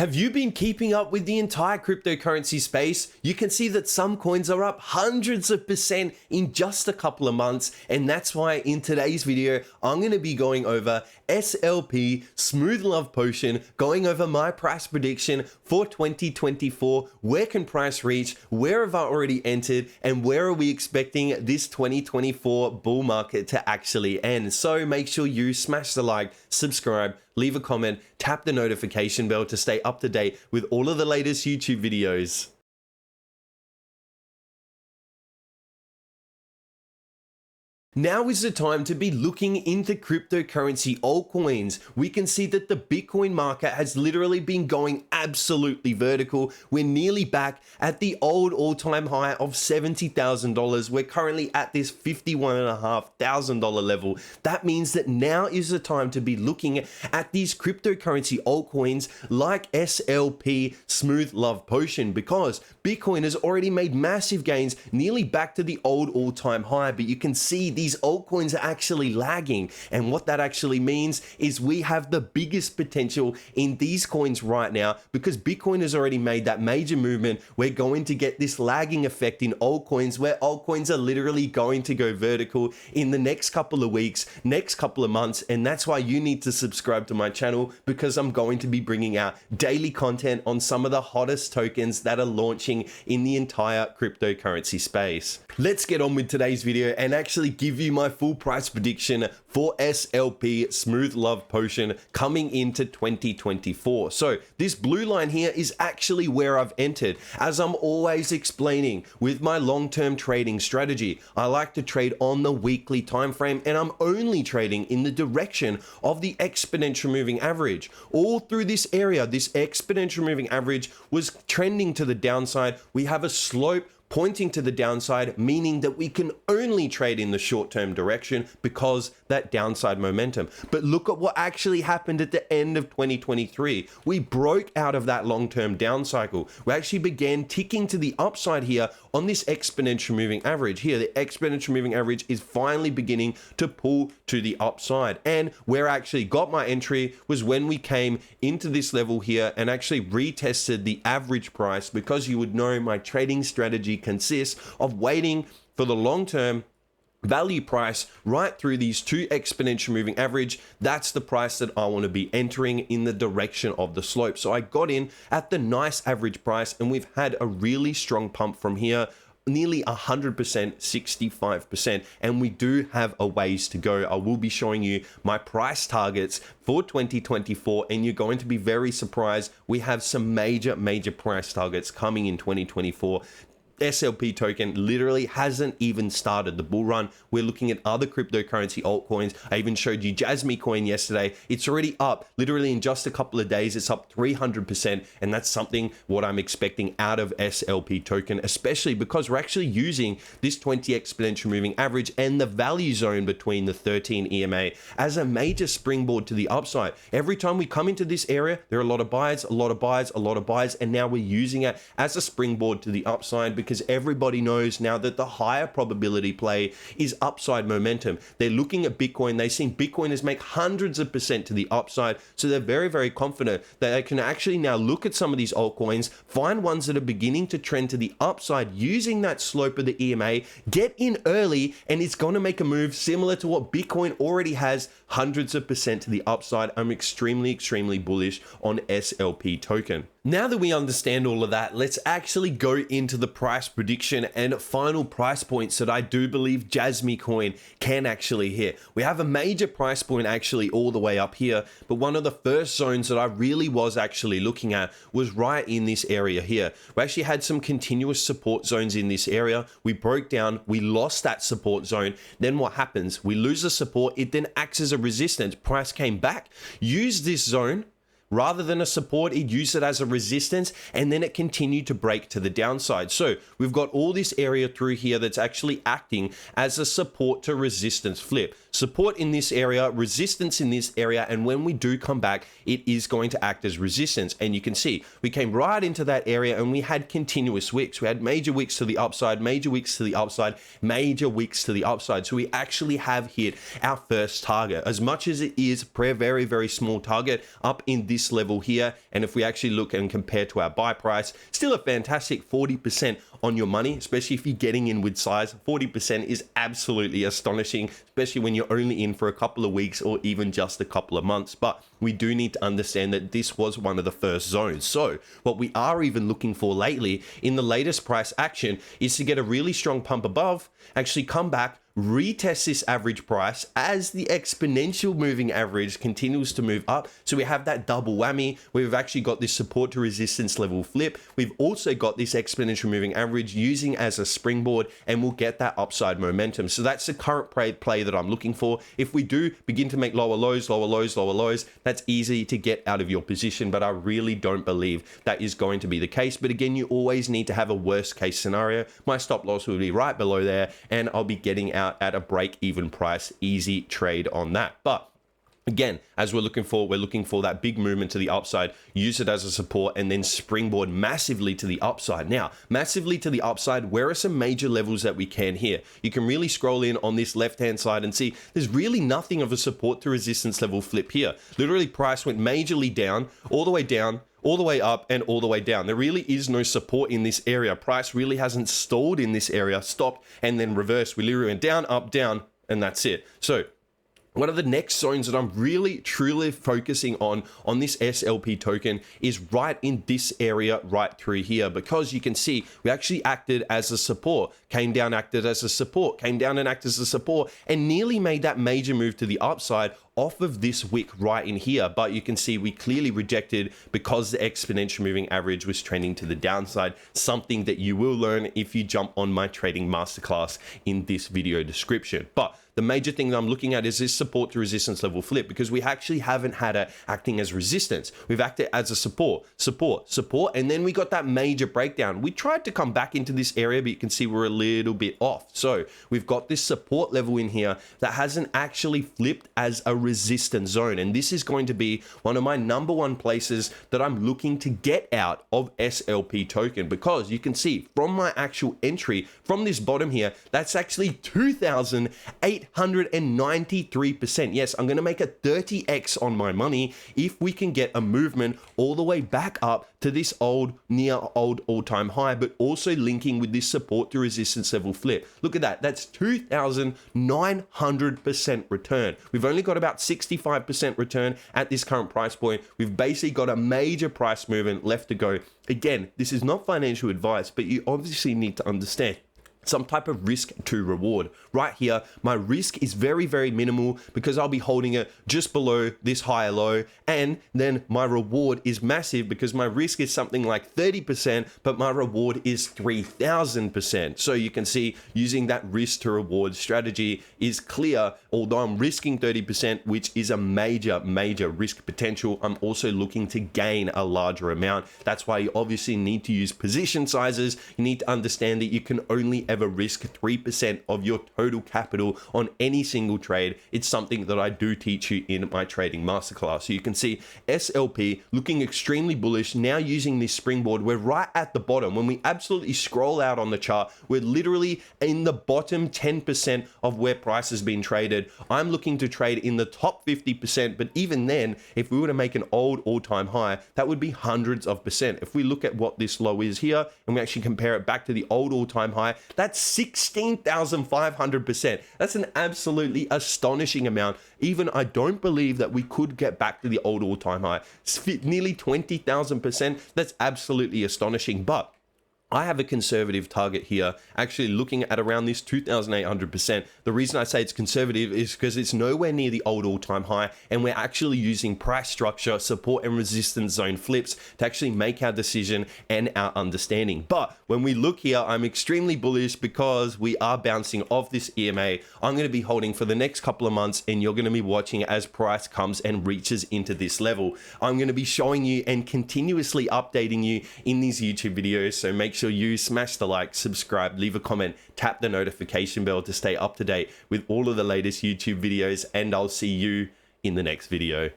Have you been keeping up with the entire cryptocurrency space? You can see that some coins are up hundreds of % in just a couple of months, and that's why in today's video, I'm going to be going over SLP Smooth Love Potion, going over my price prediction for 2024, where can price reach, where have I already entered, and where are we expecting this 2024 bull market to actually end. So make sure you smash the like, subscribe, leave a comment, tap the notification bell to stay up to date with all of the latest YouTube videos. Now is the time to be looking into cryptocurrency altcoins. We can see that the Bitcoin market has literally been going absolutely vertical. We're nearly back at the old all-time high of $70,000. We're currently at this $51,500 level. That means that now is the time to be looking at these cryptocurrency altcoins like SLP Smooth Love Potion, because Bitcoin has already made massive gains, nearly back to the old all-time high, but you can see these altcoins are actually lagging, and what that actually means is we have the biggest potential in these coins right now, because Bitcoin has already made that major movement. We're going to get this lagging effect in altcoins, where altcoins are literally going to go vertical in the next couple of weeks, next couple of months, and that's why you need to subscribe to my channel, because I'm going to be bringing out daily content on some of the hottest tokens that are launching in the entire cryptocurrency space. Let's get on with today's video and actually give you my full price prediction for SLP Smooth Love Potion coming into 2024. So this blue line here is actually where I've entered. As I'm always explaining with my long-term trading strategy, I like to trade on the weekly time frame, and I'm only trading in the direction of the exponential moving average. All through this area, this exponential moving average was trending to the downside. We have a slope pointing to the downside, meaning that we can only trade in the short-term direction because that downside momentum. But look at what actually happened at the end of 2023. We broke out of that long-term down cycle. We actually began ticking to the upside here on this exponential moving average. Here, the exponential moving average is finally beginning to pull to the upside. And where I actually got my entry was when we came into this level here and actually retested the average price, because you would know my trading strategy consists of waiting for the long-term value price right through these two exponential moving average. That's the price that I want to be entering in the direction of the slope. So I got in at the nice average price, and we've had a really strong pump from here, nearly 100%, 65%, and we do have a ways to go. I will be showing you my price targets for 2024, and you're going to be very surprised. We have some major price targets coming in 2024. SLP token literally hasn't even started the bull run. We're looking at other cryptocurrency altcoins. I even showed you Jasmy coin yesterday. It's already up, literally in just a couple of days, it's up 300%. And that's something what I'm expecting out of SLP token, especially because we're actually using this 20 exponential moving average and the value zone between the 13 EMA as a major springboard to the upside. Every time we come into this area, there are a lot of buys, a lot of buys, a lot of buys, and now we're using it as a springboard to the upside, because everybody knows now that the higher probability play is upside momentum. They're looking at Bitcoin. They've seen Bitcoiners make hundreds of % to the upside. So they're very confident that they can actually now look at some of these altcoins, find ones that are beginning to trend to the upside using that slope of the EMA, get in early, and it's going to make a move similar to what Bitcoin already has, hundreds of % to the upside. I'm extremely bullish on SLP token. Now that we understand all of that, let's actually go into the price prediction and final price points that I do believe Jasmy coin can actually hit. We have a major price point actually all the way up here, but one of the first zones that I really was actually looking at was right in this area here. We actually had some continuous support zones in this area. We broke down, we lost that support zone. Then what happens? We lose the support, it then acts as a resistance. Price came back, used this zone. Rather than a support, it used it as a resistance, and then it continued to break to the downside. So we've got all this area through here that's actually acting as a support to resistance flip. So support in this area, resistance in this area, and when we do come back, it is going to act as resistance. And you can see we came right into that area and we had continuous wicks. We had major wicks to the upside, major wicks to the upside, major wicks to the upside. So we actually have hit our first target. As much as it is a very, very small target up in this level here, and if we actually look and compare to our buy price, still a fantastic 40% on your money, especially if you're getting in with size. 40% is absolutely astonishing, especially when you're only in for a couple of weeks or even just a couple of months. But we do need to understand that this was one of the first zones. So what we are even looking for lately in the latest price action is to get a really strong pump above, actually come back, retest this average price as the exponential moving average continues to move up. So we have that double whammy where we've actually got this support to resistance level flip. We've also got this exponential moving average using as a springboard, and we'll get that upside momentum. So that's the current play that I'm looking for. If we do begin to make lower lows, lower lows, lower lows, that's easy to get out of your position, but I really don't believe that is going to be the case. But again, you always need to have a worst case scenario. My stop loss will be right below there, and I'll be getting out at a break-even price, easy trade on that. But again, as we're looking for that big movement to the upside, use it as a support, and then springboard massively to the upside. Now, massively to the upside, where are some major levels that we can here? You can really scroll in on this left-hand side and see there's really nothing of a support to resistance level flip here. Literally, price went majorly down, all the way up, and all the way down. There really is no support in this area. Price really hasn't stalled in this area, stopped, and then reversed. We literally went down, up, down, and that's it. So one of the next zones that I'm really truly focusing on this SLP token is right in this area right through here, because you can see we actually acted as a support, came down, acted as a support, came down and acted as a support, and nearly made that major move to the upside off of this wick right in here. But you can see we clearly rejected because the exponential moving average was trending to the downside, something that you will learn if you jump on my trading masterclass in this video description. But the major thing that I'm looking at is this support to resistance level flip, because we actually haven't had it acting as resistance. We've acted as a support, and then we got that major breakdown. We tried to come back into this area, but you can see we're a little bit off. So we've got this support level in here that hasn't actually flipped as a resistance zone. And this is going to be one of my number one places that I'm looking to get out of SLP token, because you can see from my actual entry from this bottom here, that's actually 2,893%. Yes, I'm going to make a 30x on my money if we can get a movement all the way back up to this near old all-time high, but also linking with this support to resistance level flip. Look at that. That's 2,900% return. We've only got about 65% return at this current price point. We've basically got a major price movement left to go. Again, this is not financial advice, but you obviously need to understand some type of risk to reward. Right here, my risk is very, very minimal because I'll be holding it just below this higher low, and then my reward is massive because my risk is something like 30%, but my reward is 3,000%. So you can see using that risk to reward strategy is clear. Although I'm risking 30%, which is a major, major risk potential, I'm also looking to gain a larger amount. That's why you obviously need to use position sizes. You need to understand that you can only ever risk 3% of your total capital on any single trade. It's something that I do teach you in my trading masterclass. So you can see SLP looking extremely bullish. Now using this springboard, we're right at the bottom. When we absolutely scroll out on the chart, we're literally in the bottom 10% of where price has been traded. I'm looking to trade in the top 50%, but even then, if we were to make an old all-time high, that would be hundreds of percent. If we look at what this low is here and we actually compare it back to the old all-time high, that's 16,500%. That's an absolutely astonishing amount. Even I don't believe that we could get back to the old all-time high. Nearly 20,000%. That's absolutely astonishing. But I have a conservative target here, actually looking at around this 2,800%. The reason I say it's conservative is because it's nowhere near the old all-time high, and we're actually using price structure, support and resistance zone flips to actually make our decision and our understanding. But when we look here, I'm extremely bullish because we are bouncing off this EMA. I'm going to be holding for the next couple of months, and you're going to be watching as price comes and reaches into this level. I'm going to be showing you and continuously updating you in these YouTube videos, so make sure sure you smash the like, subscribe, leave a comment, tap the notification bell to stay up to date with all of the latest YouTube videos, and I'll see you in the next video.